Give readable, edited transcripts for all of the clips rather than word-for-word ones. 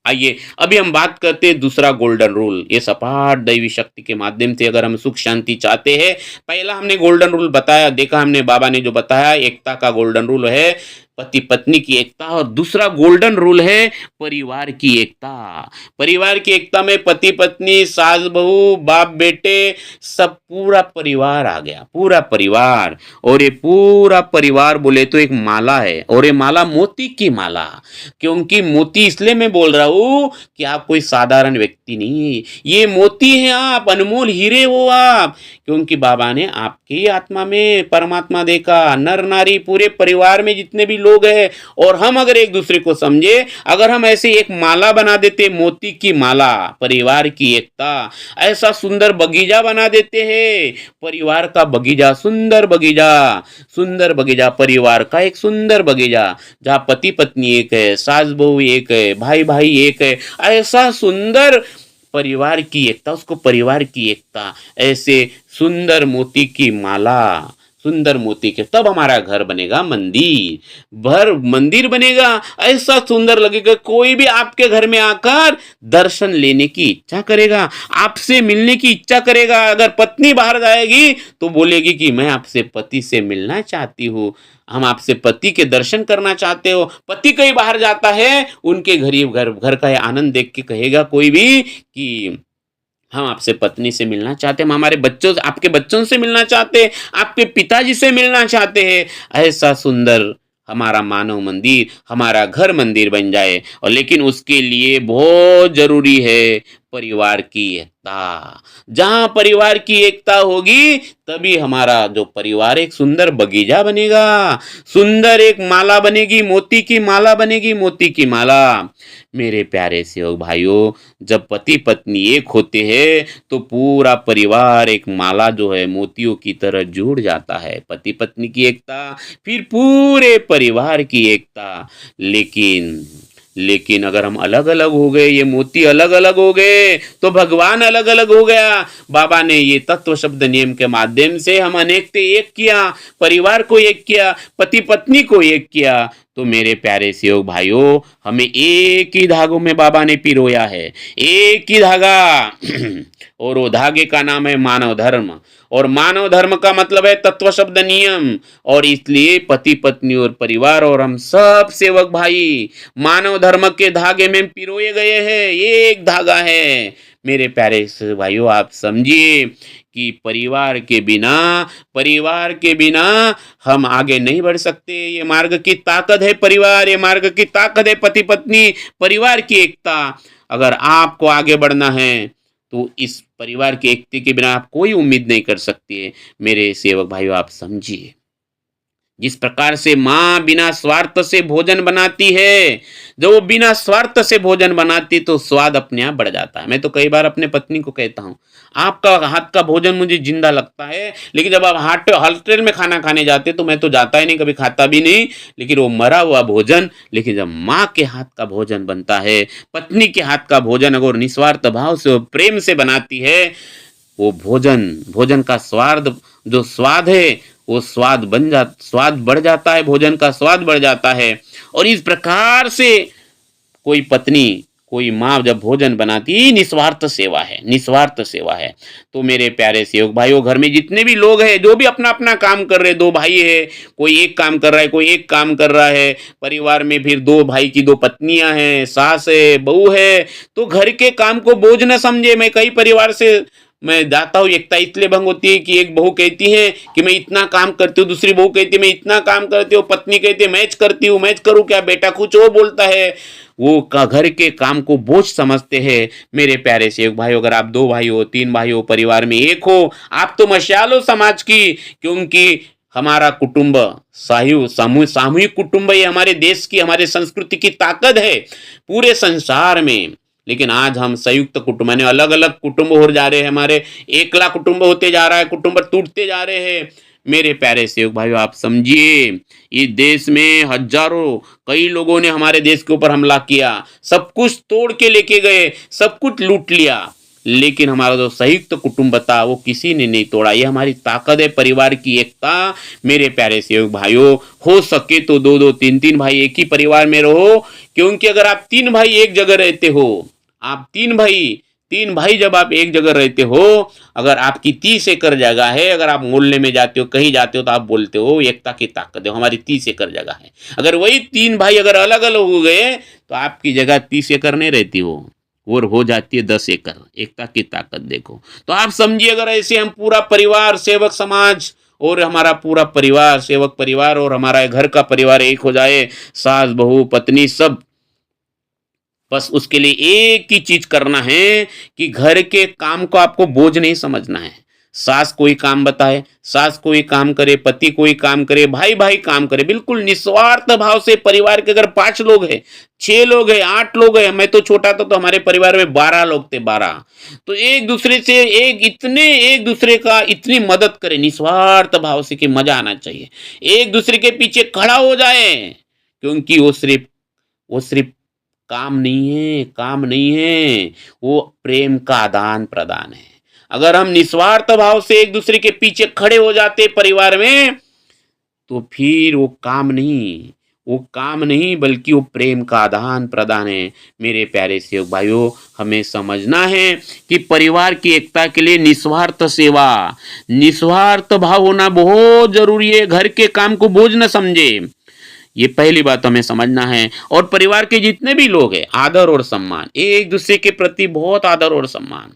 आइए अभी हम बात करते हैं दूसरा गोल्डन रूल। ये सपाट दैवी शक्ति के माध्यम से अगर हम सुख शांति चाहते हैं, पहला हमने गोल्डन रूल बताया, देखा हमने बाबा ने जो बताया एकता का गोल्डन रूल है, पति पत्नी की एकता। और दूसरा गोल्डन रूल है परिवार की एकता। परिवार की एकता में पति पत्नी, सास बहू, बाप बेटे, सब पूरा परिवार आ गया, पूरा परिवार। और ये पूरा परिवार बोले तो एक माला है, और ये माला मोती की माला। क्योंकि मोती इसलिए मैं बोल रहा हूं कि आप कोई साधारण व्यक्ति नहीं, ये मोती है, आप अनमोल हीरे हो आप। क्योंकि बाबा ने आपकी आत्मा में परमात्मा देखा, नर नारी पूरे परिवार में जितने भी लोग हैं। और हम अगर एक दूसरे को समझे, अगर हम ऐसे एक माला बना देते, मोती की माला, परिवार की एकता, ऐसा सुंदर बगीचा बना देते हैं, परिवार का बगीचा, सुंदर बगीचा, सुंदर बगीचा, परिवार का एक सुंदर बगीचा, जहाँ पति पत्नी एक है, सास बहू एक है, भाई भाई एक है, ऐसा सुंदर परिवार की एकता, उसको परिवार की एकता, ऐसे सुंदर मोती की माला, सुंदर मोती के, तब हमारा घर बनेगा मंदिर, भर मंदिर बनेगा। ऐसा सुंदर लगेगा, कोई भी आपके घर में आकर दर्शन लेने की इच्छा करेगा, आपसे मिलने की इच्छा करेगा। अगर पत्नी बाहर जाएगी तो बोलेगी कि मैं आपसे पति से मिलना चाहती हूँ, हम आपसे पति के दर्शन करना चाहते हो। पति कहीं बाहर जाता है, उनके घर का आनंद देख के कहेगा कोई भी कि हम आपसे पत्नी से मिलना चाहते हैं, हम हमारे बच्चों, आपके बच्चों से मिलना चाहते हैं, आपके पिताजी से मिलना चाहते हैं। ऐसा सुंदर हमारा मानव मंदिर, हमारा घर मंदिर बन जाए। और लेकिन उसके लिए बहुत जरूरी है परिवार की एकता। जहां परिवार की एकता होगी, तभी हमारा जो परिवार एक सुंदर बगीचा बनेगा, सुंदर एक माला बनेगी, मोती की माला बनेगी, मोती की माला। मेरे प्यारे सेवक भाइयों, जब पति पत्नी एक होते हैं तो पूरा परिवार एक माला जो है मोतियों की तरह जुड़ जाता है। पति पत्नी की एकता, फिर पूरे परिवार की एकता। लेकिन लेकिन अगर हम अलग अलग हो गए, ये मोती अलग अलग हो गए, तो भगवान अलग अलग हो गया। बाबा ने ये तत्व शब्द नियम के माध्यम से हम अनेक थे एक किया, परिवार को एक किया, पति पत्नी को एक किया। तो मेरे प्यारे सेवक भाइयों, हमें एक ही धागों में बाबा ने पिरोया है, एक ही धागा। और वो धागे का नाम है मानव धर्म। और मानव धर्म का मतलब है तत्व शब्द नियम। और इसलिए पति पत्नी और परिवार और हम सब सेवक भाई मानव धर्म के धागे में पिरोए गए हैं, एक धागा है। मेरे प्यारे भाइयों, आप समझिए कि परिवार के बिना हम आगे नहीं बढ़ सकते। ये मार्ग की ताकत है परिवार, ये मार्ग की ताकत है पति पत्नी, परिवार की एकता। अगर आपको आगे बढ़ना है तो इस परिवार की एकता के बिना आप कोई उम्मीद नहीं कर सकते। मेरे सेवक भाइयों, आप समझिए, जिस प्रकार से माँ बिना स्वार्थ से भोजन बनाती है, जब वो बिना स्वार्थ से भोजन बनाती तो स्वाद अपने आप बढ़ जाता है। मैं तो कई बार अपने पत्नी को कहता हूँ, आपका हाथ का भोजन मुझे जिंदा लगता है, लेकिन जब आप होटल में खाना खाने जाते तो मैं तो जाता ही नहीं, कभी खाता भी नहीं, लेकिन वो मरा हुआ भोजन। लेकिन जब माँ के हाथ का भोजन बनता है, पत्नी के हाथ का भोजन अगर निस्वार्थ भाव से प्रेम से बनाती है, वो भोजन भोजन का स्वाद, जो स्वाद है, वो स्वाद बढ़ जाता है, भोजन का स्वाद बढ़ जाता है। और इस प्रकार से कोई पत्नी, कोई माँ जब भोजन बनाती, निस्वार्थ सेवा है, निस्वार्थ सेवा है। तो मेरे प्यारे सेवक भाइयों, घर में जितने भी लोग हैं, जो भी अपना अपना काम कर रहे हैं, दो भाई है, कोई एक काम कर रहा है, कोई एक काम कर रहा है, परिवार में फिर दो भाई की दो पत्नियां हैं, सास है, बहू है, तो घर के काम को बोझ न समझे। मैं कई परिवार से मैं जाता हूँ, एकता इसलिए भंग होती है कि एक बहू कहती है कि मैं इतना काम करती हूँ, दूसरी बहू कहती है मैं इतना काम करती हूँ, पत्नी कहती है मैच करती हूँ, मैच करूँ क्या बेटा, कुछ वो बोलता है। वो का घर के काम को बोझ समझते हैं। मेरे प्यारे सेवक भाई, अगर आप दो भाई हो, तीन भाई हो, परिवार में एक हो, आप तो मशाल हो समाज की। क्योंकि हमारा कुटुंब सामूहिक कुटुंब, ये हमारे देश की, हमारे संस्कृति की ताकत है पूरे संसार में। लेकिन आज हम संयुक्त कुटुंब यानी अलग अलग कुटुंब हो जा रहे हैं, हमारे एकला कुटुंब होते जा रहा है, कुटुंब टूटते जा रहे हैं। मेरे प्यारे सेवक भाइयों, आप समझिए, इस देश में हजारों, कई लोगों ने हमारे देश के ऊपर हमला किया, सब कुछ तोड़ के लेके गए, सब कुछ लूट लिया। लेकिन हमारा जो संयुक्त कुटुंब था वो किसी ने नहीं तोड़ा। ये हमारी ताकत है, परिवार की एकता। मेरे प्यारे सेवक भाइयों, हो सके तो दो दो तीन तीन भाई एक ही परिवार में रहो, क्योंकि अगर आप तीन भाई एक जगह रहते हो, आप तीन भाई जब आप एक जगह रहते हो, अगर आपकी 30 एकड़ जगह है, अगर आप मोहल्ले में जाते हो, कहीं जाते हो, तो आप बोलते हो एकता की ताकत है, हमारी 30 एकड़ जगह है। अगर वही तीन भाई अगर अलग अलग हो गए तो आपकी जगह 30 एकड़ नहीं रहती, वो और हो जाती है 10 एकड़। एकता की ताकत देखो। तो आप समझिए, अगर ऐसे हम पूरा परिवार, सेवक समाज और हमारा पूरा परिवार, सेवक परिवार और हमारा घर का परिवार एक हो जाए, सास बहू पत्नी सब, बस उसके लिए एक ही चीज करना है कि घर के काम को आपको बोझ नहीं समझना है। सास कोई काम बताए, सास कोई काम करे, पति कोई काम करे, भाई भाई काम करे, बिल्कुल निस्वार्थ भाव से। परिवार के अगर 5 लोग हैं, 6 लोग हैं, 8 लोग हैं, मैं तो छोटा था तो हमारे परिवार में 12 लोग थे, 12। तो एक दूसरे से एक दूसरे का इतनी मदद करे निस्वार्थ भाव से कि मजा आना चाहिए। एक दूसरे के पीछे खड़ा हो जाए, क्योंकि वो सिर्फ काम नहीं है, वो प्रेम का आदान प्रदान है। अगर हम निस्वार्थ भाव से एक दूसरे के पीछे खड़े हो जाते परिवार में, तो फिर वो काम नहीं बल्कि वो प्रेम का आदान प्रदान है। मेरे प्यारे सेवक भाइयों, हमें समझना है कि परिवार की एकता के लिए निस्वार्थ सेवा, निस्वार्थ भाव होना बहुत जरूरी है। घर के काम को बोझ न समझे, ये पहली बात हमें समझना है। और परिवार के जितने भी लोग हैं, आदर और सम्मान, एक दूसरे के प्रति बहुत आदर और सम्मान।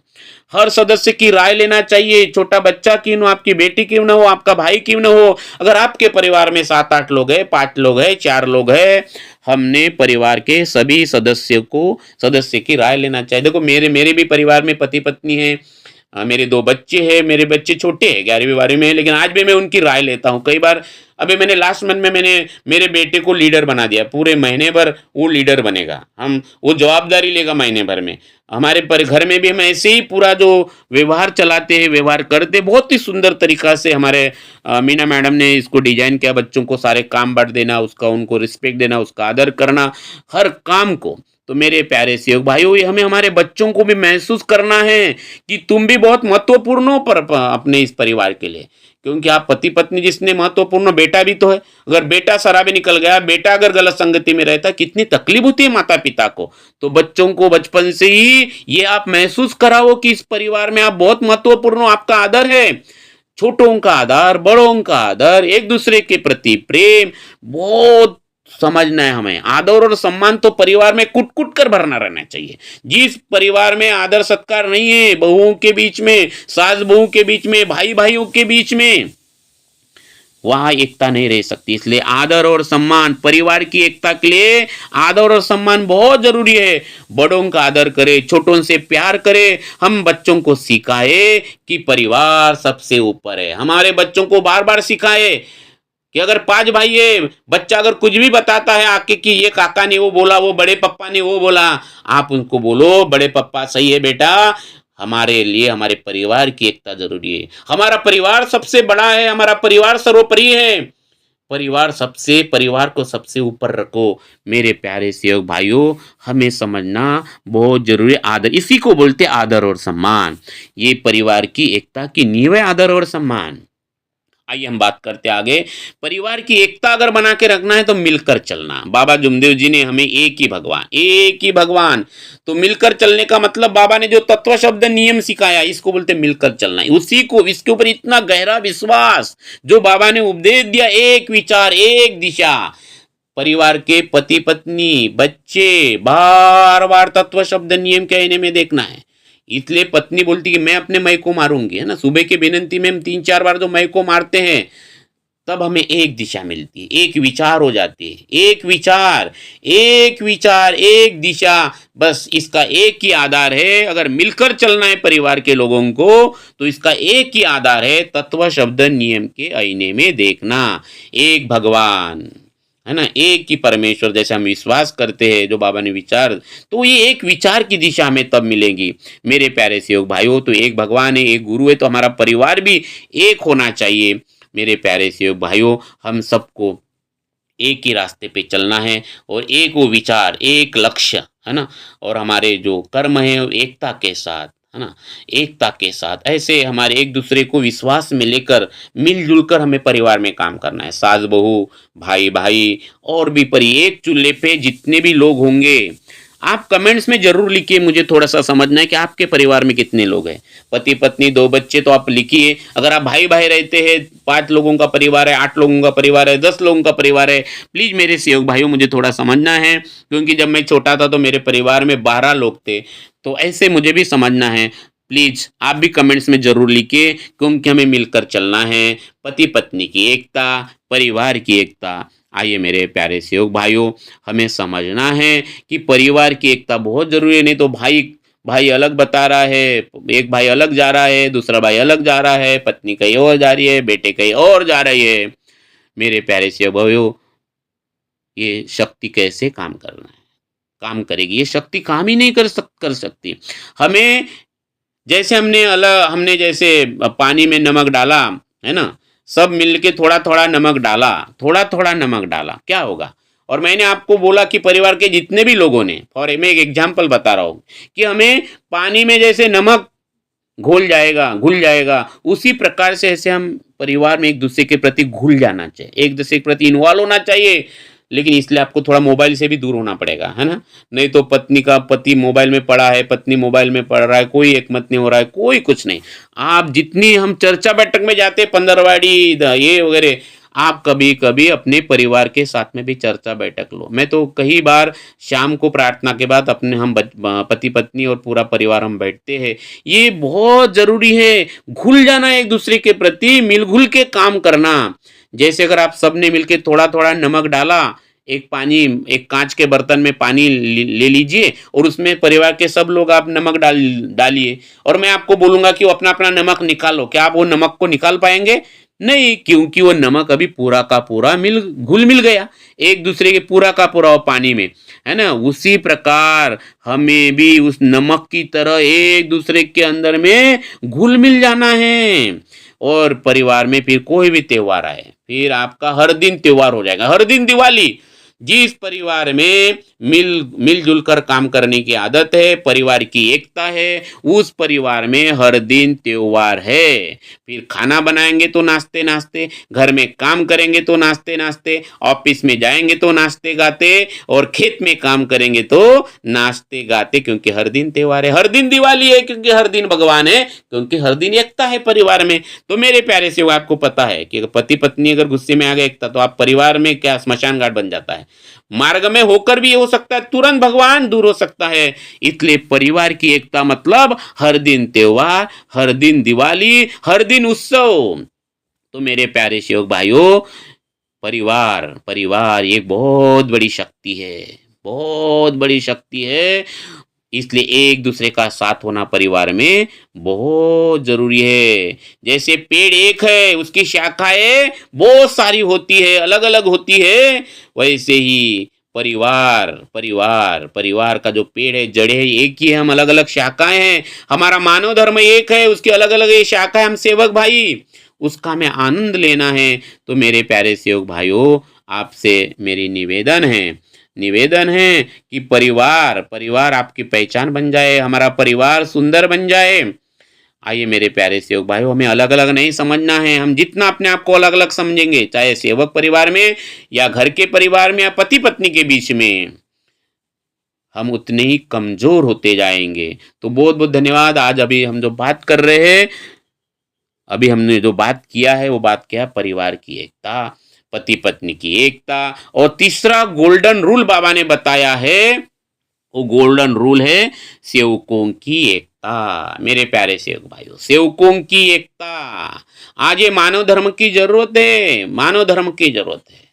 हर सदस्य की राय लेना चाहिए, छोटा बच्चा क्यों न हो, आपकी बेटी क्यों न हो, आपका भाई क्यों न हो। अगर आपके परिवार में 7-8 लोग हैं, 5 लोग हैं, 4 लोग हैं, हमने परिवार के सभी सदस्य की राय लेना चाहिए। देखो, मेरे भी परिवार में पति पत्नी है, मेरे 2 बच्चे हैं, मेरे बच्चे छोटे हैं, 11वीं 12वीं में है, लेकिन आज भी मैं उनकी राय लेता हूँ। कई बार अभी मैंने लास्ट मंथ में मैंने मेरे बेटे को लीडर बना दिया, पूरे महीने भर वो लीडर बनेगा, वो जवाबदारी लेगा महीने भर में। हमारे पर घर में भी हम ऐसे ही पूरा जो व्यवहार चलाते हैं, व्यवहार करते, बहुत ही सुंदर तरीका से हमारे मीना मैडम ने इसको डिजाइन किया। बच्चों को सारे काम बांट देना, उसका उनको रिस्पेक्ट देना, उसका आदर करना, हर काम को। तो मेरे प्यारे सेवक भाइयों, ये हमें हमारे बच्चों को भी महसूस करना है कि तुम भी बहुत महत्वपूर्ण हो पर अपने इस परिवार के लिए, क्योंकि आप पति पत्नी जिसने महत्वपूर्ण, बेटा भी तो है। अगर बेटा शराबी निकल गया, बेटा अगर गलत संगति में रहता, कितनी तकलीफ होती है माता पिता को। तो बच्चों को बचपन से ही ये आप महसूस कराओ कि इस परिवार में आप बहुत महत्वपूर्ण हो, आपका आदर है। छोटों का आदर, बड़ों का आदर, एक दूसरे के प्रति प्रेम बहुत समझना है हमें। आदर और सम्मान तो परिवार में कुट कुट कर भरना रहना चाहिए। जिस परिवार में आदर सत्कार नहीं है, बहुओं के बीच में, सास बहू के बीच में, भाई भाइयों के बीच में, वहां एकता नहीं रह सकती। इसलिए आदर और सम्मान, परिवार की एकता के लिए आदर और सम्मान बहुत जरूरी है। बड़ों का आदर करे, छोटों से प्यार करे। हम बच्चों को सिखाए कि परिवार सबसे ऊपर है। हमारे बच्चों को बार बार सिखाए कि अगर 5 भाई है, बच्चा अगर कुछ भी बताता है आके कि ये काका ने वो बोला, वो बड़े पप्पा ने वो बोला, आप उनको बोलो बड़े पप्पा सही है बेटा, हमारे लिए हमारे परिवार की एकता जरूरी है। हमारा परिवार सबसे बड़ा है, हमारा परिवार सर्वोपरि है। परिवार को सबसे ऊपर रखो। मेरे प्यारे सेवक भाइयों, हमें समझना बहुत जरूरी है। आदर, इसी को बोलते आदर और सम्मान। ये परिवार की एकता की नींव है, आदर और सम्मान। आइए हम बात करते आगे। परिवार की एकता अगर बना के रखना है तो मिलकर चलना। बाबा जुमदेव जी ने हमें एक ही भगवान, तो मिलकर चलने का मतलब बाबा ने जो तत्व शब्द नियम सिखाया, इसको बोलते मिलकर चलना। उसी को, इसके ऊपर इतना गहरा विश्वास जो बाबा ने उपदेश दिया, एक विचार एक दिशा। परिवार के पति पत्नी बच्चे बार बार तत्व शब्द नियम कहने में देखना है। इसलिए पत्नी बोलती कि मैं अपने मैं को मारूंगी, है ना। सुबह की विनंती में हम 3-4 बार जो मैं को मारते हैं, तब हमें एक दिशा मिलती है, एक विचार हो जाती है। एक विचार एक दिशा, बस इसका एक ही आधार है। अगर मिलकर चलना है परिवार के लोगों को, तो इसका एक ही आधार है, तत्व शब्द नियम के आईने में देखना। एक भगवान, है ना, एक ही परमेश्वर जैसे हम विश्वास करते हैं, जो बाबा ने विचार, तो ये एक विचार की दिशा हमें तब मिलेगी। मेरे प्यारे सेवक भाइयों, तो एक भगवान है, एक गुरु है, तो हमारा परिवार भी एक होना चाहिए। मेरे प्यारे सेवक भाइयों, हम सबको एक ही रास्ते पे चलना है, और एक वो विचार, एक लक्ष्य, है ना, और हमारे जो कर्म है एकता के साथ, है ना? एकता के साथ ऐसे हमारे एक दूसरे को विश्वास में लेकर मिलजुल कर हमें परिवार में काम करना है। सास बहू, भाई भाई और भी एक चूल्हे पे जितने भी लोग होंगे, आप कमेंट्स में जरूर लिखिए। मुझे थोड़ा सा समझना है कि आपके परिवार में कितने लोग हैं। पति पत्नी, 2 बच्चे, तो आप लिखिए। अगर आप भाई भाई रहते हैं, 5 लोगों का परिवार है, 8 लोगों का परिवार है, 10 लोगों का परिवार है, प्लीज मेरे सहयोग भाइयों मुझे थोड़ा समझना है, क्योंकि जब मैं छोटा था तो मेरे परिवार में 12 लोग थे। तो ऐसे मुझे भी समझना है। प्लीज आप भी कमेंट्स में जरूर लिखिए, क्योंकि हमें मिलकर चलना है। पति पत्नी की एकता, परिवार की एकता। आइए मेरे प्यारे सहयोग भाइयों, हमें समझना है कि परिवार की एकता बहुत जरूरी है। नहीं तो भाई भाई अलग बता रहा है, एक भाई अलग जा रहा है, दूसरा भाई अलग जा रहा है, पत्नी कहीं और जा रही है, बेटे कहीं और जा रही है। मेरे प्यारे सहयोग भाइयों, ये शक्ति कैसे काम करना है, काम करेगी? ये शक्ति काम ही नहीं कर सकती। हमें जैसे हमने जैसे पानी में नमक डाला, है ना? सब मिलके थोड़ा-थोड़ा नमक डाला, थोड़ा-थोड़ा नमक डाला, क्या होगा? और मैंने आपको बोला कि परिवार के जितने भी लोगों ने, और मैं एक एग्जांपल बता रहा हूँ कि हमें पानी में जैसे नमक घुल जाएगा, उसी प्रकार से ऐसे हम परिवार में एक दूसरे के प्रति घुल जाना चाहिए, एक दूसरे के प्रति इन्वॉल्व होना चाहिए। लेकिन इसलिए आपको थोड़ा मोबाइल से भी दूर होना पड़ेगा, है ना? नहीं तो पति मोबाइल में पड़ा है, पत्नी मोबाइल में पड़ रहा है, कोई एकमत नहीं हो रहा है, कोई कुछ नहीं। आप जितनी हम चर्चा बैठक में जाते हैं, पंदरवाड़ी ये वगैरह, आप कभी कभी अपने परिवार के साथ में भी चर्चा बैठक लो। मैं तो कई बार शाम को प्रार्थना के बाद अपने हम पति पत्नी और पूरा परिवार हम बैठते हैं। ये बहुत जरूरी है, घुल जाना एक दूसरे के प्रति, मिलजुल के काम करना। जैसे अगर आप सबने मिलके थोड़ा थोड़ा नमक डाला, एक कांच के बर्तन में पानी ले लीजिए और उसमें परिवार के सब लोग आप नमक डालिए, और मैं आपको बोलूंगा कि वो अपना अपना नमक निकालो। क्या आप वो नमक को निकाल पाएंगे? नहीं, क्योंकि वो नमक अभी पूरा का पूरा घुल मिल गया एक दूसरे के, पूरा का पूरा वो पानी में, है ना? उसी प्रकार हमें भी उस नमक की तरह एक दूसरे के अंदर में घुल मिल जाना है। और परिवार में फिर कोई भी त्योहार आए, फिर आपका हर दिन त्योहार हो जाएगा, हर दिन दिवाली। जिस परिवार में मिलजुल कर काम करने की आदत है, परिवार की एकता है, उस परिवार में हर दिन त्योहार है। फिर खाना बनाएंगे तो नाचते नाचते, घर में काम करेंगे तो नाचते नाचते, ऑफिस में जाएंगे तो नाचते गाते, और खेत में काम करेंगे तो नाचते गाते, क्योंकि हर दिन त्योहार है, हर दिन दिवाली है, क्योंकि हर दिन भगवान है, क्योंकि हर दिन एकता है परिवार में। तो मेरे प्यारे से आपको पता है कि पति पत्नी अगर गुस्से में आ गए एकता, तो आप परिवार में क्या स्मशान घाट बन जाता है। मार्ग में होकर भी हो सकता है, तुरंत भगवान दूर हो सकता है। इसलिए परिवार की एकता मतलब हर दिन त्योहार, हर दिन दिवाली, हर दिन उत्सव। तो मेरे प्यारे सहयोग भाइयों, परिवार परिवार एक बहुत बड़ी शक्ति है, बहुत बड़ी शक्ति है। इसलिए एक दूसरे का साथ होना परिवार में बहुत जरूरी है। जैसे पेड़ एक है, उसकी शाखाएं बहुत सारी होती है, अलग अलग होती है, वैसे ही परिवार का जो पेड़ है, जड़ें एक ही है, हम अलग अलग शाखाएं हैं। हमारा मानव धर्म एक है, उसकी अलग अलग ये शाखा है, हम सेवक भाई, उसका हमें आनंद लेना है। तो मेरे प्यारे सेवक भाइयों, आपसे मेरी निवेदन है कि परिवार आपकी पहचान बन जाए, हमारा परिवार सुंदर बन जाए। आइए मेरे प्यारे सेवक भाइयों, हमें अलग अलग नहीं समझना है। हम जितना अपने आप को अलग अलग समझेंगे, चाहे सेवक परिवार में या घर के परिवार में या पति पत्नी के बीच में, हम उतने ही कमजोर होते जाएंगे। तो बहुत बहुत धन्यवाद। आज अभी हम जो बात कर रहे हैं, अभी हमने जो बात किया है, वो बात क्या है? परिवार की एकता, पति पत्नी की एकता, और तीसरा गोल्डन रूल बाबा ने बताया है, वो गोल्डन रूल है सेवकों की एकता। मेरे प्यारे सेवक भाइयों, सेवकों की एकता। आज ये मानव धर्म की जरूरत है, मानव धर्म की जरूरत है।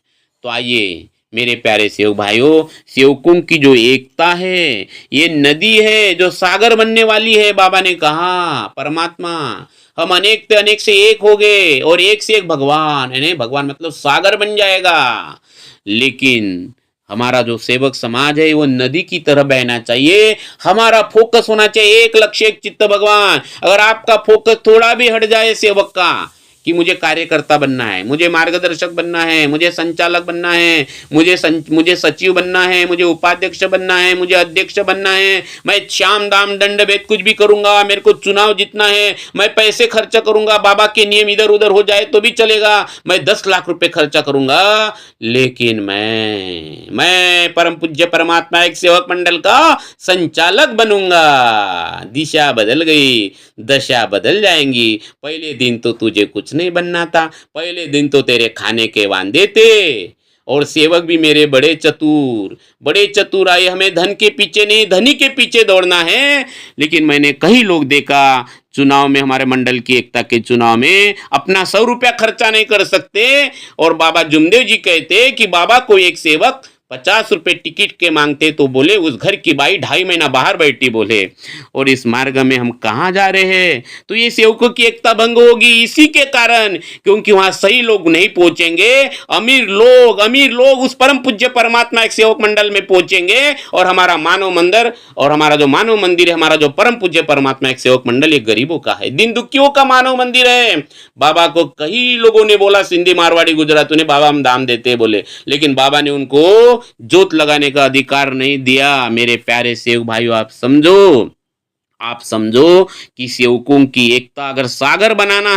तो आइए मेरे प्यारे सेवक भाइयों, सेवकों की जो एकता है, ये नदी है जो सागर बनने वाली है। बाबा ने कहा, परमात्मा, हम अनेक से अनेक से एक हो गए, और एक से एक भगवान, यानी भगवान मतलब सागर बन जाएगा। लेकिन हमारा जो सेवक समाज है, वो नदी की तरह बहना चाहिए। हमारा फोकस होना चाहिए एक लक्ष्य, एक चित्त भगवान। अगर आपका फोकस थोड़ा भी हट जाए सेवक का, कि मुझे कार्यकर्ता बनना है, मुझे मार्गदर्शक बनना है, मुझे संचालक बनना है, मुझे सचिव बनना है, मुझे उपाध्यक्ष बनना है, मुझे अध्यक्ष बनना है, मैं शाम दाम दंड भेद कुछ भी करूंगा, मेरे को चुनाव जीतना है, मैं पैसे खर्च करूंगा, बाबा के नियम इधर उधर हो जाए तो भी चलेगा, मैं 10 लाख रुपए खर्चा करूंगा, लेकिन मैं परम पूज्य परमात्मा एक सेवक मंडल का संचालक बनूंगा। दिशा बदल गई, दशा बदल जाएंगी। पहले दिन तो तुझे कुछ नहीं बनना था, पहले दिन तो तेरे खाने के वांदे थे, और सेवक भी मेरे बड़े चतुर आए, हमें धन के पीछे नहीं धनी के पीछे दौड़ना है। लेकिन मैंने कई लोग देखा चुनाव में, हमारे मंडल की एकता के चुनाव में अपना 100 रुपया खर्चा नहीं कर सकते, और बाबा जुमदेव जी कहते कि बाबा को एक सेवक 50 रुपए टिकट के मांगते तो बोले उस घर की बाई 2.5 महीना बाहर बैठी बोले। और इस मार्ग में हम कहाँ जा रहे हैं? तो ये सेवकों की एकता भंग होगी इसी के कारण, क्योंकि वहां सही लोग नहीं पहुंचेंगे, अमीर लोग उस परम पूज्य परमात्मा एक सेवक मंडल में पहुंचेंगे, और हमारा मानव मंदिर और हमारा जो मानव मंदिर है, हमारा जो परम पूज्य परमात्मा एक सेवक मंडल ये गरीबों का है, दिन दुखियों का मानव मंदिर है। बाबा को कई लोगों ने बोला, सिंधी मारवाड़ी गुजराती ने, बाबा हम दाम देते बोले, लेकिन बाबा ने उनको जोत लगाने का अधिकार नहीं दिया। मेरे प्यारे सेवक भाइयों, आप समझो कि सेवकों की एकता अगर सागर बनाना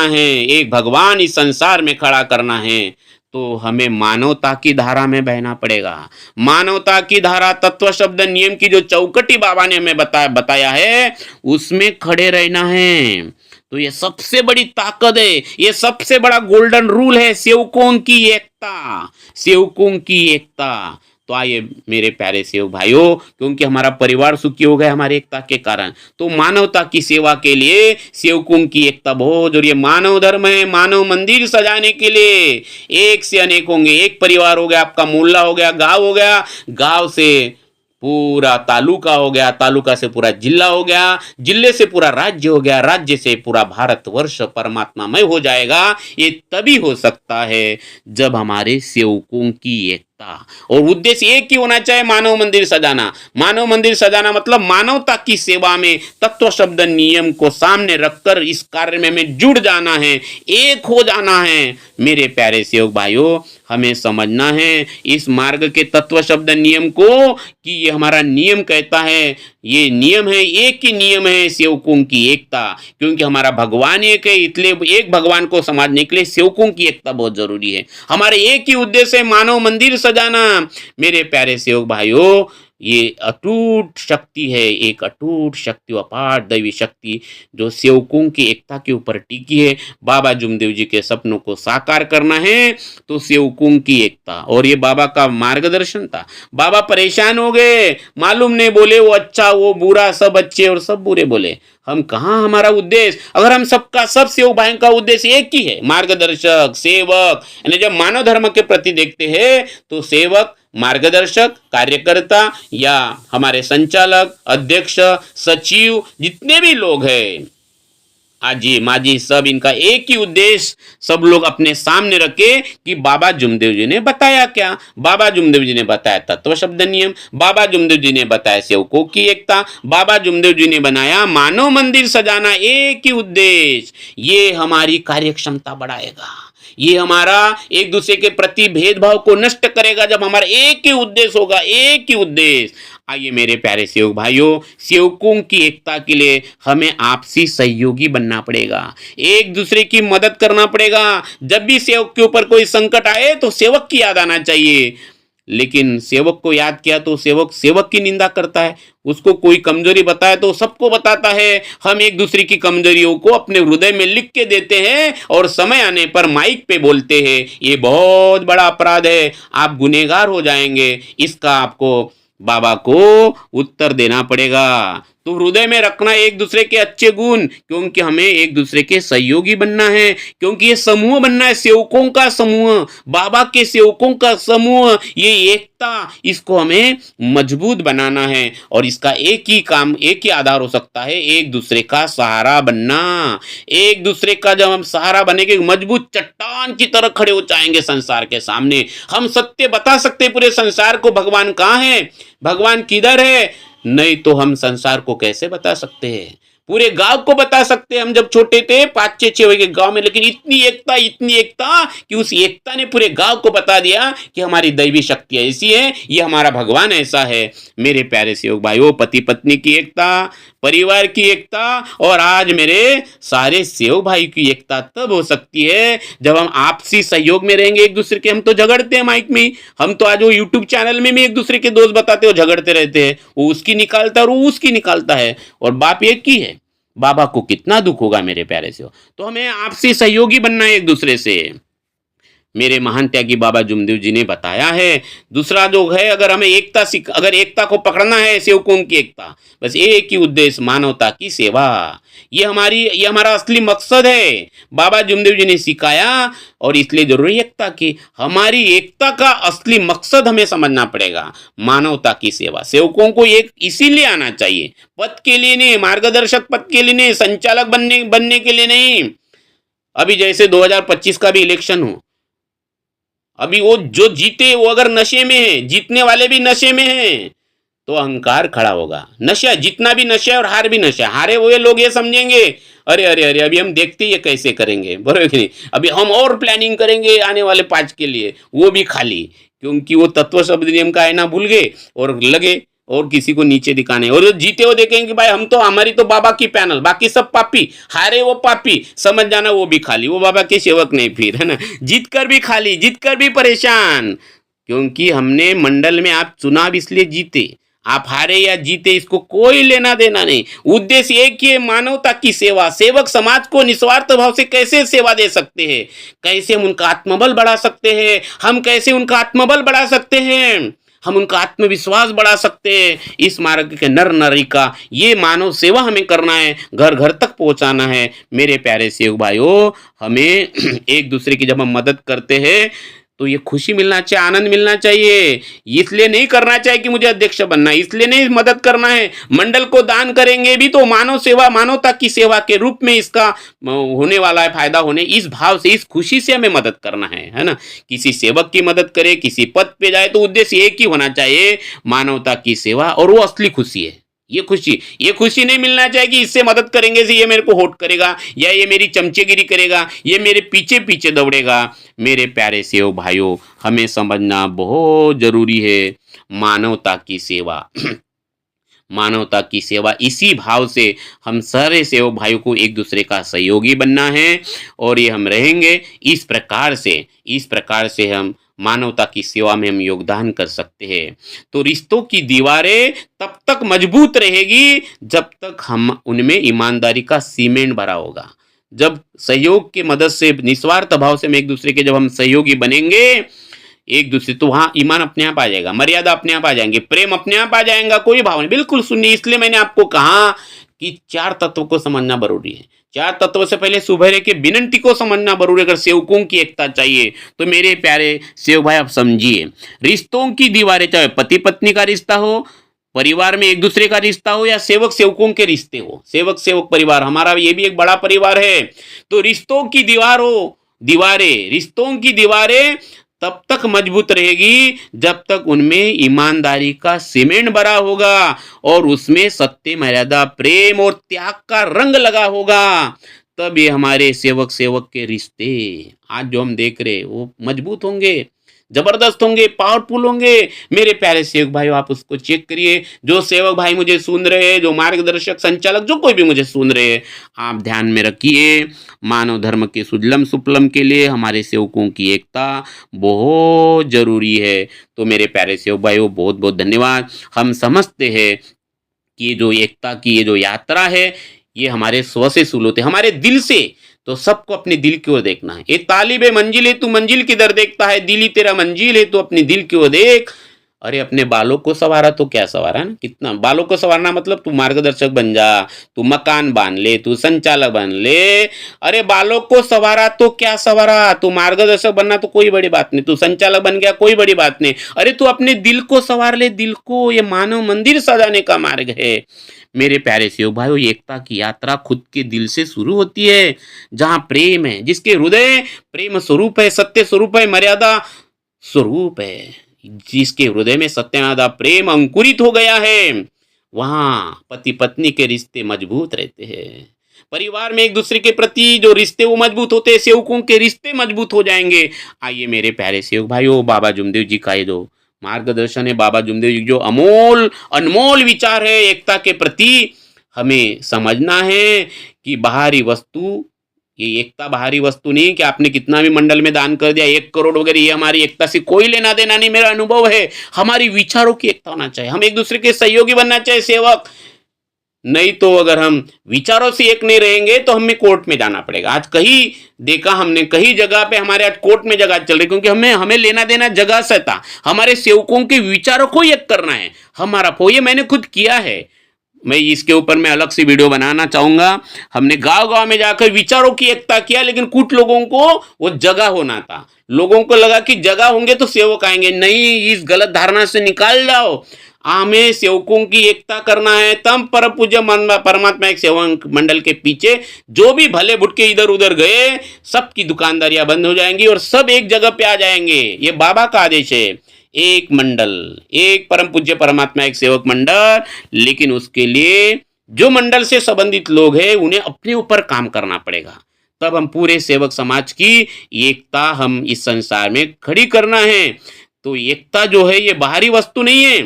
है, एक भगवान इस संसार में खड़ा करना है, तो हमें मानवता की धारा में बहना पड़ेगा। मानवता की धारा, तत्व शब्द नियम की जो चौकटी बाबा ने हमें बताया है, उसमें खड़े रहना है। तो ये सबसे बड़ी ताकत है, ये सबसे बड़ा गोल्डन रूल है, सेवकों की एकता। तो आइए मेरे प्यारे सेवक भाइयों, क्योंकि हमारा परिवार सुखी हो गया हमारी एकता के कारण, तो मानवता की सेवा के लिए सेवकों की एकता बहुत जरूरी है। मानव धर्म है, मानव मंदिर सजाने के लिए एक से अनेक होंगे। एक परिवार हो गया, आपका मोहल्ला हो गया, गांव हो गया, गांव से पूरा तालुका हो गया, तालुका से पूरा जिला हो गया, जिले से पूरा राज्य हो गया, राज्य से पूरा भारतवर्ष परमात्मामय हो जाएगा। ये तभी हो सकता है जब हमारे सेवकों की एकता और उद्देश्य एक ही होना चाहिए, मानव मंदिर सजाना मतलब मानवता की सेवा में तत्व शब्द नियम को सामने रखकर इस कार्य में हमें जुड़ जाना है, एक हो जाना है। मेरे प्यारे सेवक भाइयों, हमें समझना है इस मार्ग के तत्व शब्द नियम को, कि ये हमारा नियम कहता है, ये नियम है, एक ही नियम है सेवकों की एकता, क्योंकि हमारा भगवान एक है, इसलिए एक भगवान को समझने के लिए सेवकों की एकता बहुत जरूरी है। हमारे एक ही उद्देश्य है, मानव मंदिर सजाना। मेरे प्यारे सेवक भाइयों, ये अटूट शक्ति है, एक अटूट शक्ति, अपार दैवी शक्ति जो सेवकों की एकता के ऊपर टिकी है। बाबा जुमदेव जी के सपनों को साकार करना है तो सेवकों की एकता, और ये बाबा का मार्गदर्शन था। बाबा परेशान हो गए, मालूम नहीं, बोले वो अच्छा वो बुरा, सब अच्छे और सब बुरे। बोले हम कहाँ, हमारा उद्देश्य, अगर हम सबका सब सेवक भाइयों का उद्देश्य एक ही है, मार्गदर्शक सेवक, यानी जब मानव धर्म के प्रति देखते हैं तो सेवक, मार्गदर्शक, कार्यकर्ता या हमारे संचालक, अध्यक्ष, सचिव, जितने भी लोग हैं, आजी माजी, सब इनका एक ही उद्देश्य सब लोग अपने सामने रखे कि बाबा जुमदेव जी ने बताया क्या। बाबा जुमदेव जी ने बताया तत्व शब्द नियम, बाबा जुमदेव जी ने बताया सेवकों की एकता, बाबा जुमदेव जी ने बनाया मानव मंदिर सजाना, एक ही उद्देश्य। ये हमारी कार्यक्षमता बढ़ाएगा, ये हमारा एक दूसरे के प्रति भेदभाव को नष्ट करेगा जब हमारा एक ही उद्देश्य होगा, एक ही उद्देश्य। आइए मेरे प्यारे सेवक भाइयों, सेवकों की एकता के लिए हमें आपसी सहयोगी बनना पड़ेगा, एक दूसरे की मदद करना पड़ेगा। जब भी सेवक के ऊपर कोई संकट आए तो सेवक की याद आना चाहिए, लेकिन सेवक को याद किया तो सेवक की निंदा करता है, उसको कोई कमजोरी बताए तो सबको बताता है। हम एक दूसरे की कमजोरियों को अपने हृदय में लिख के देते हैं और समय आने पर माइक पे बोलते हैं, ये बहुत बड़ा अपराध है, आप गुनहगार हो जाएंगे। इसका आपको बाबा को उत्तर देना पड़ेगा। तो हृदय में रखना एक दूसरे के अच्छे गुण, क्योंकि हमें एक दूसरे के सहयोगी बनना है, क्योंकि ये समूह बनना है, सेवकों का समूह, बाबा के सेवकों का समूह, ये एकता, इसको हमें मजबूत बनाना है। और इसका एक ही काम, एक ही आधार हो सकता है, एक दूसरे का सहारा बनना। एक दूसरे का जब हम सहारा बनेंगे, मजबूत चट्टान की तरह खड़े हो जाएंगे संसार के सामने। हम सत्य बता सकते पूरे संसार को, भगवान कहाँ है, भगवान किधर है। नहीं तो हम संसार को कैसे बता सकते हैं। पूरे गांव को बता सकते हैं हम जब छोटे थे 5-6 बजे के गांव में, लेकिन इतनी एकता कि उस एकता ने पूरे गांव को बता दिया कि हमारी दैवी शक्ति ऐसी है, ये हमारा भगवान ऐसा है। मेरे प्यारे सेवक भाइयों, पति पत्नी की एकता, परिवार की एकता और आज मेरे सारे सेवक भाई की एकता तब हो सकती है जब हम आपसी सहयोग में रहेंगे एक दूसरे के। हम तो झगड़ते हैं माइक में, हम तो आज वो यूट्यूब चैनल में भी एक दूसरे के दोस्त बताते हो, झगड़ते रहते हैं, वो उसकी निकालता है और वो उसकी निकालता है, और बाप एक ही है। बाबा को कितना दुख होगा मेरे प्यारे से। तो हमें आपसी सहयोगी बनना है एक दूसरे से, मेरे महान त्यागी बाबा जुमदेव जी ने बताया है। दूसरा जो है, अगर हमें अगर एकता को पकड़ना है, सेवकों की एकता, बस एक ही उद्देश्य, मानवता की सेवा। ये हमारा असली मकसद है, बाबा जुमदेव जी ने सिखाया। और इसलिए जरूरी एकता की, हमारी एकता का असली मकसद हमें समझना पड़ेगा, मानवता की सेवा। सेवकों को एक इसीलिए आना चाहिए, पद के लिए नहीं, मार्गदर्शक पद के लिए नहीं, संचालक बनने के लिए नहीं। अभी जैसे 2025 का भी इलेक्शन हो, अभी वो जो जीते वो अगर नशे में है, जीतने वाले भी नशे में हैं, तो अहंकार खड़ा होगा। नशा, जितना भी नशा है और हार भी नशा है। हारे हुए लोग ये समझेंगे, अरे अरे अरे अभी हम देखते ये कैसे करेंगे, बरोबर कि नहीं, अभी हम और प्लानिंग करेंगे आने वाले 5 के लिए, वो भी खाली, क्योंकि वो तत्व शब्द नियम का आईना भूल गए और लगे और किसी को नीचे दिखाने। और जीते हो देखेंगे भाई हम तो, हमारी तो बाबा की पैनल, बाकी सब पापी, हारे वो पापी, समझ जाना वो भी खाली, वो बाबा के सेवक नहीं फिर, है ना। जीत कर भी खाली, जीत कर भी परेशान, क्योंकि हमने मंडल में आप चुनाव इसलिए जीते, आप हारे या जीते इसको कोई लेना देना नहीं। उद्देश्य एक ही है, मानवता की सेवा। सेवक समाज को निस्वार्थ भाव से कैसे सेवा दे सकते हैं, कैसे हम उनका आत्मबल बढ़ा सकते हैं, हम कैसे उनका आत्मबल बढ़ा सकते हैं, हम उनका आत्मविश्वास बढ़ा सकते हैं। इस मार्ग के नर नारी का ये मानव सेवा हमें करना है, घर घर तक पहुंचाना है। मेरे प्यारे सेवक भाइयों, हमें एक दूसरे की जब हम मदद करते हैं तो ये खुशी मिलना चाहिए, आनंद मिलना चाहिए। इसलिए नहीं करना चाहिए कि मुझे अध्यक्ष बनना है, इसलिए नहीं मदद करना है। मंडल को दान करेंगे भी तो मानव सेवा, मानवता की सेवा के रूप में इसका होने वाला है, फायदा होने, इस भाव से, इस खुशी से हमें मदद करना है ना। किसी सेवक की मदद करे, किसी पद पे जाए, तो उद्देश्य एक ही होना चाहिए, मानवता की सेवा, और वो असली खुशी है। ये खुशी नहीं मिलना चाहिए कि इससे मदद करेंगे से ये मेरे को होट करेगा, या ये मेरी चमचेगिरी करेगा, ये मेरे पीछे पीछे दौड़ेगा। मेरे प्यारे सेवक भाइयों, हमें समझना बहुत जरूरी है, मानवता की सेवा। मानवता की सेवा, इसी भाव से हम सारे सेवक भाइयों को एक दूसरे का सहयोगी बनना है, और ये हम रहेंगे इस प्रकार से हम मानवता की सेवा में हम योगदान कर सकते हैं। तो रिश्तों की दीवारें तब तक मजबूत रहेगी जब तक हम उनमें ईमानदारी का सीमेंट भरा होगा। जब सहयोग की मदद से, निस्वार्थ भाव से हम एक दूसरे के जब हम सहयोगी बनेंगे एक दूसरे, तो वहां ईमान अपने आप आ जाएगा, मर्यादा अपने आप आ जाएंगे, प्रेम अपने आप आ जाएगा, कोई भाव नहीं। बिल्कुल सुनिए, इसलिए मैंने आपको कहा कि 4 तत्वों को समझना जरूरी है। 4 तत्वों से पहले सुबह के विनंती को समझना जरूरी है। अगर सेवकों की एकता चाहिए तो मेरे प्यारे सेवक भाई, आप समझिए, रिश्तों की दीवारें, चाहे पति पत्नी का रिश्ता हो, परिवार में एक दूसरे का रिश्ता हो, या सेवक सेवकों के रिश्ते हो, सेवक सेवक परिवार, हमारा ये भी एक बड़ा परिवार है। तो रिश्तों की रिश्तों की दीवारें तब तक मजबूत रहेगी जब तक उनमें ईमानदारी का सीमेंट भरा होगा और उसमें सत्य, मर्यादा, प्रेम और त्याग का रंग लगा होगा। तब ये हमारे सेवक के रिश्ते आज जो हम देख रहे वो मजबूत होंगे, जबरदस्त होंगे, पावरफुल होंगे। मेरे प्यारे सेवक भाई, आप उसको चेक करिए। जो सेवक भाई मुझे सुन रहे हैं, जो मार्गदर्शक, संचालक, जो कोई भी मुझे सुन रहे हैं, आप ध्यान में रखिए, मानव धर्म के सुजलम सुफलम के लिए हमारे सेवकों की एकता बहुत जरूरी है। तो मेरे प्यारे सेवक भाइयों, बहुत बहुत धन्यवाद। हम समझते हैं कि ये जो एकता की ये जो यात्रा है, ये हमारे स्व से शुरू होते, हमारे दिल से। तो सबको अपने दिल की ओर देखना है। एक तालिबे मंजिल है, तू मंजिल किधर देखता है, दिल ही तेरा मंजिल है, तो अपनी दिल की ओर देख। अरे अपने बालों को संवारा तो क्या संवारा ना, कितना बालों को संवारना मतलब तू मार्गदर्शक बन जा, तू मकान बांध ले, तू संचालक बन ले। अरे बालों को संवारा तो क्या संवारा, तू मार्गदर्शक बनना तो कोई बड़ी बात नहीं, तू संचालक बन गया कोई बड़ी बात नहीं। अरे तू अपने दिल को संवार ले, दिल को। ये मानव मंदिर सजाने का मार्ग है। मेरे प्यारे सेवक भाइयों, एकता की यात्रा खुद के दिल से शुरू होती है, जहां प्रेम है, जिसके हृदय प्रेम स्वरूप है, सत्य स्वरूप है, मर्यादा स्वरूप है, जिसके हृदय में सत्य, मर्यादा, प्रेम अंकुरित हो गया है, वहाँ पति पत्नी के रिश्ते मजबूत रहते हैं। परिवार में एक दूसरे के प्रति जो रिश्ते वो मजबूत होते हैं, सेवकों के रिश्ते मजबूत हो जाएंगे। आइए मेरे प्यारे सेवक भाइयों, बाबा जुमदेव जी का ये जो मार्गदर्शन है, बाबा जुमदेव जी जो अमोल अनमोल विचार है एकता के प्रति, हमें समझना है कि बाहरी वस्तु, ये एकता बाहरी वस्तु नहीं कि आपने कितना भी मंडल में दान कर दिया 1 करोड़ वगैरह, ये हमारी एकता से कोई लेना देना नहीं। मेरा अनुभव है हमारी विचारों की एकता होना चाहिए, हम एक दूसरे के सहयोगी बनना चाहिए सेवक। नहीं तो अगर हम विचारों से एक नहीं रहेंगे तो हमें कोर्ट में जाना पड़ेगा। आज कहीं देखा हमने, कई जगह पे हमारे आज कोर्ट में जगह चल रही, क्योंकि हमें हमें लेना देना जगह से था, हमारे सेवकों के विचारों को एक करना है हमारा वो। ये मैंने खुद किया है, मैं इसके ऊपर मैं अलग से वीडियो बनाना चाहूंगा। हमने गांव गांव में जाकर विचारों की एकता किया, लेकिन कुछ लोगों को वो जगह होना था। लोगों को लगा कि जगह होंगे तो सेवक आएंगे, नहीं, इस गलत धारणा से निकाल जाओ। हमें सेवकों की एकता करना है, तब परम पूज्य परमात्मा एक सेवक मंडल के पीछे जो भी भले भुटके इधर उधर गए, सबकी दुकानदारियां बंद हो जाएंगी और सब एक जगह पे आ जाएंगे। ये बाबा का आदेश है, एक मंडल, एक परम पूज्य परमात्मा एक सेवक मंडल। लेकिन उसके लिए जो मंडल से संबंधित लोग हैं उन्हें अपने ऊपर काम करना पड़ेगा, तब हम पूरे सेवक समाज की एकता हम इस संसार में खड़ी करना है। तो एकता जो है ये बाहरी वस्तु नहीं है,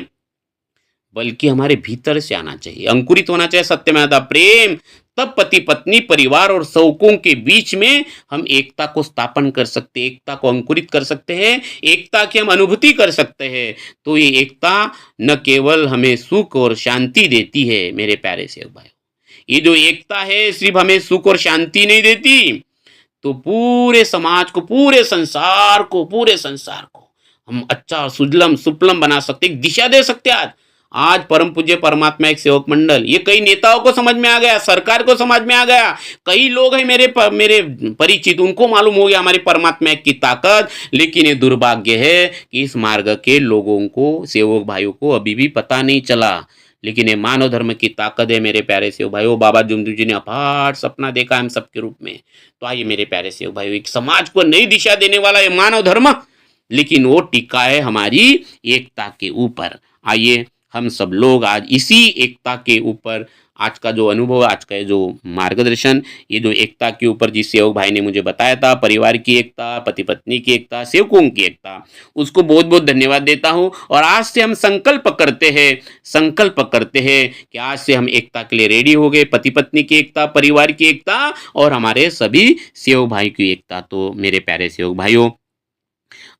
बल्कि हमारे भीतर से आना चाहिए, अंकुरित होना चाहिए सत्यमेव प्रेम। तब पति पत्नी परिवार और सेवकों के बीच में हम एकता को स्थापन कर सकते हैं, एकता को अंकुरित कर सकते हैं, एकता की हम अनुभूति कर सकते हैं। तो ये एकता न केवल हमें सुख और शांति देती है मेरे प्यारे सेवक भाई, ये जो एकता है सिर्फ हमें सुख और शांति नहीं देती, तो पूरे समाज को, पूरे संसार को हम अच्छा सुजलम सुफलम बना सकते, एक दिशा दे सकते। आज परम पूज्य परमात्मा एक सेवक मंडल, ये कई नेताओं को समझ में आ गया, सरकार को समझ में आ गया, कई लोग हैं मेरे परिचित, उनको मालूम हो गया हमारी परमात्मा की ताकत। लेकिन ये दुर्भाग्य है कि इस मार्ग के लोगों को, सेवक भाइयों को अभी भी पता नहीं चला। लेकिन ये मानव धर्म की ताकत है मेरे प्यारे सेवक भाइयों। बाबा जुमदेव जी ने अपार सपना देखा हम सबके रूप में। तो आइए मेरे प्यारे सेवक भाइयों, एक समाज को नई दिशा देने वाला ये मानव धर्म, लेकिन वो टिका है हमारी एकता के ऊपर। आइए हम सब लोग आज इसी एकता के ऊपर, आज का जो अनुभव, आज का जो मार्गदर्शन, ये जो एकता के ऊपर जिस सेवक भाई ने मुझे बताया था, परिवार की एकता, पति पत्नी की एकता, सेवकों की एकता, उसको बहुत बहुत धन्यवाद देता हूँ। और आज से हम संकल्प करते हैं कि आज से हम एकता के लिए रेडी हो गए, पति पत्नी की एकता, परिवार की एकता और हमारे सभी सेवक भाई की एकता। तो मेरे प्यारे सेवक भाइयों,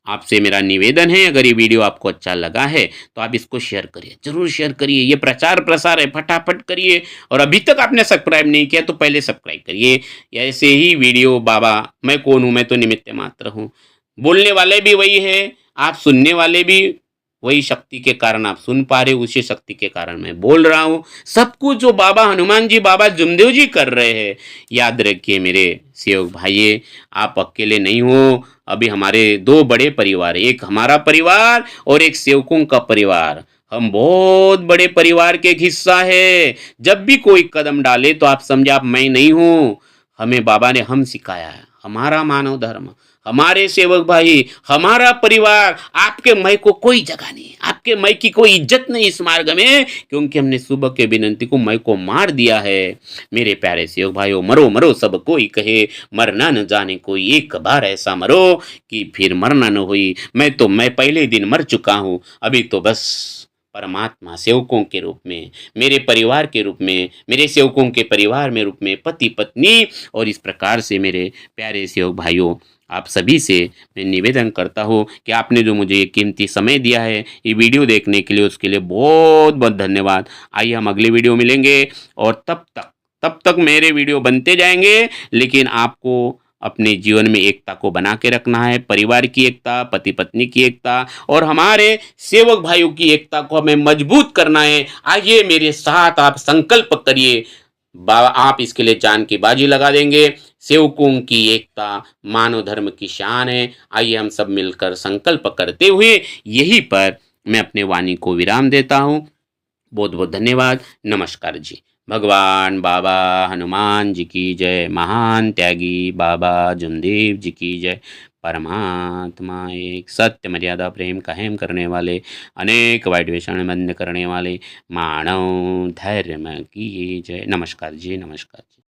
आपसे मेरा निवेदन है, अगर ये वीडियो आपको अच्छा लगा है तो आप इसको शेयर करिए, जरूर शेयर करिए, ये प्रचार प्रसार है, फटाफट करिए। और अभी तक आपने सब्सक्राइब नहीं किया तो पहले सब्सक्राइब करिए। ऐसे ही वीडियो, बाबा मैं कौन हूँ, मैं तो निमित्त मात्र हूँ, बोलने वाले भी वही है, आप सुनने वाले भी वही शक्ति के कारण आप सुन पा रहे हो, उसी शक्ति के कारण मैं बोल रहा हूँ। सब कुछ जो बाबा हनुमान जी, बाबा जुमदेव जी कर रहे हैं, याद रखिए मेरे सेवक भाइये, आप अकेले नहीं हो। अभी हमारे 2 बड़े परिवार, एक हमारा परिवार और एक सेवकों का परिवार, हम बहुत बड़े परिवार के एक हिस्सा है। जब भी कोई कदम डाले तो आप समझे आप मैं नहीं हूँ, हमें बाबा ने हम सिखाया है, हमारा मानव धर्म, हमारे सेवक भाई, हमारा परिवार, आपके मैं को कोई जगह नहीं, आपके मैं की कोई इज्जत नहीं इस मार्ग में, क्योंकि हमने सुबह के विनंती को मैं को मार दिया है। मेरे प्यारे सेवक भाइयों, मरो मरो सब कोई कहे, मरना न जाने कोई, एक बार ऐसा मरो कि फिर मरना न हुई। मैं पहले दिन मर चुका हूँ, अभी तो बस परमात्मा सेवकों के रूप में, मेरे परिवार के रूप में, मेरे सेवकों के परिवार में रूप में, पति पत्नी। और इस प्रकार से मेरे प्यारे सेवक भाइयों, आप सभी से मैं निवेदन करता हूँ कि आपने जो मुझे ये कीमती समय दिया है ये वीडियो देखने के लिए, उसके लिए बहुत बहुत धन्यवाद। आइए हम अगले वीडियो मिलेंगे, और तब तक मेरे वीडियो बनते जाएंगे, लेकिन आपको अपने जीवन में एकता को बना के रखना है, परिवार की एकता, पति पत्नी की एकता और हमारे सेवक भाइयों की एकता को हमें मजबूत करना है। आइए मेरे साथ आप संकल्प करिए, आप इसके लिए जान की बाजी लगा देंगे। सेवकों की एकता मानव धर्म की शान है। आइए हम सब मिलकर संकल्प करते हुए यहीं पर मैं अपने वाणी को विराम देता हूँ। बहुत बहुत धन्यवाद। नमस्कार जी। भगवान बाबा हनुमान जी की जय। महान त्यागी बाबा जुमदेव जी की जय। परमात्मा एक, सत्य मर्यादा प्रेम कायम करने वाले, अनेक वाइट व्यसन बंद करने वाले मानव धर्म की जय। नमस्कार जी, नमस्कार जी।